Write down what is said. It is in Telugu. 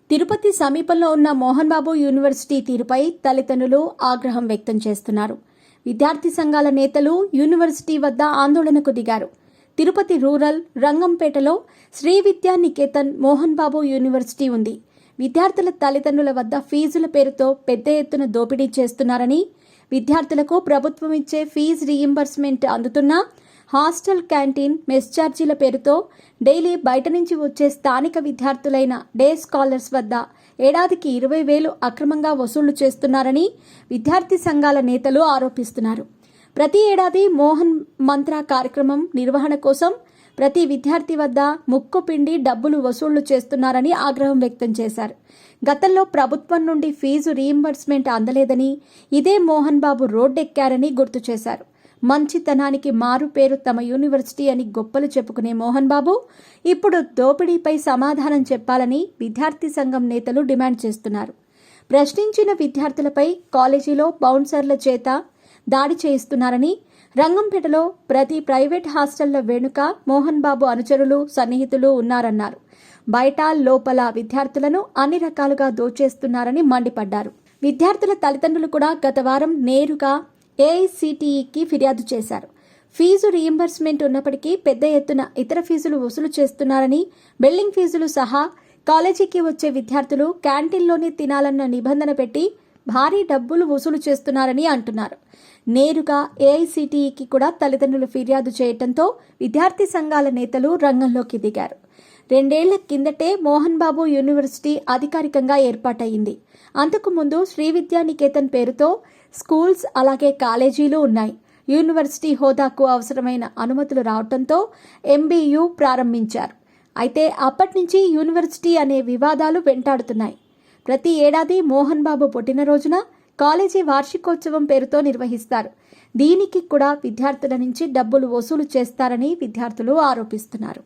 తిరుపతి సమీపంలో ఉన్న మోహన్ బాబు యూనివర్సిటీ తీరుపై తల్లిదండ్రులు ఆగ్రహం వ్యక్తం చేస్తున్నారు. విద్యార్థి సంఘాల నేతలు యూనివర్సిటీ వద్ద ఆందోళనకు దిగారు. తిరుపతి రూరల్ రంగంపేటలో శ్రీ విద్యా నికేతన్ మోహన్ బాబు యూనివర్సిటీ ఉంది. విద్యార్థుల తల్లిదండ్రుల వద్ద ఫీజుల పేరుతో పెద్ద ఎత్తున దోపిడీ చేస్తున్నారని, విద్యార్థులకు ప్రభుత్వం ఇచ్చే ఫీజు రీయింబర్స్మెంట్ అందుతున్నా హాస్టల్ క్యాంటీన్ మెస్ ఛార్జీల పేరుతో డైలీ బయట నుంచి వచ్చే స్థానిక విద్యార్థులైన డే స్కాలర్స్ వద్ద ఏడాదికి 20,000 అక్రమంగా వసూళ్లు చేస్తున్నారని విద్యార్థి సంఘాల నేతలు ఆరోపిస్తున్నారు. ప్రతి ఏడాది మోహన్ మంత్ర కార్యక్రమం నిర్వహణ కోసం ప్రతి విద్యార్థి వద్ద ముక్కు పిండి డబ్బులు వసూళ్లు చేస్తున్నారని ఆగ్రహం వ్యక్తం చేశారు. గతంలో ప్రభుత్వం నుండి ఫీజు రీయింబర్స్మెంట్ అందలేదని, ఇదే మోహన్ బాబు రోడ్డెక్కారని గుర్తు చేశారు. మంచితనానికి మారు పేరు తమ యూనివర్సిటీ అని గొప్పలు చెప్పుకునే మోహన్ బాబు ఇప్పుడు దోపిడీపై సమాధానం చెప్పాలని విద్యార్థి సంఘం నేతలు డిమాండ్ చేస్తున్నారు. ప్రశ్నించిన విద్యార్థులపై కాలేజీలో బౌన్సర్ల చేత దాడి చేయిస్తున్నారని, రంగంపేటలో ప్రతి ప్రైవేట్ హాస్టళ్ల వెనుక మోహన్ బాబు అనుచరులు సన్నిహితులు ఉన్నారన్నారు. బయట లోపల విద్యార్థులను అన్ని రకాలుగా దోచేస్తున్నారని మండిపడ్డారు. విద్యార్థుల తల్లిదండ్రులు కూడా గత వారం నేరుగా ఏఐసిటిఈకి ఫిర్యాదు చేశారు. ఫీజు రీయింబర్స్మెంట్ ఉన్నప్పటికీ పెద్ద ఎత్తున ఇతర ఫీజులు వసూలు చేస్తున్నారని, బిల్డింగ్ ఫీజులు సహా కాలేజీకి వచ్చే విద్యార్థులు క్యాంటీన్లోనే తినాలన్న నిబంధన పెట్టి భారీ డబ్బులు వసూలు చేస్తున్నారని అంటున్నారు. నేరుగా ఏఐసిటిఈకి కూడా తల్లిదండ్రులు ఫిర్యాదు చేయడంతో విద్యార్థి సంఘాల నేతలు రంగంలోకి దిగారు. 2 ఏళ్ల కిందటే మోహన్ బాబు యూనివర్సిటీ అధికారికంగా ఏర్పాటయ్యింది. అంతకుముందు శ్రీ విద్యా నికేతన్ పేరుతో స్కూల్స్ అలాగే కాలేజీలు ఉన్నాయి. యూనివర్సిటీ హోదాకు అవసరమైన అనుమతులు రావడంతో ఎంబీయూ ప్రారంభించారు. అయితే అప్పటి నుంచి యూనివర్సిటీ అనే వివాదాలు వెంటాడుతున్నాయి. ప్రతి ఏడాది మోహన్ బాబు పుట్టినరోజున కాలేజీ వార్షికోత్సవం పేరుతో నిర్వహిస్తారు. దీనికి కూడా విద్యార్థుల నుంచి డబ్బులు వసూలు చేస్తారని విద్యార్థులు ఆరోపిస్తున్నారు.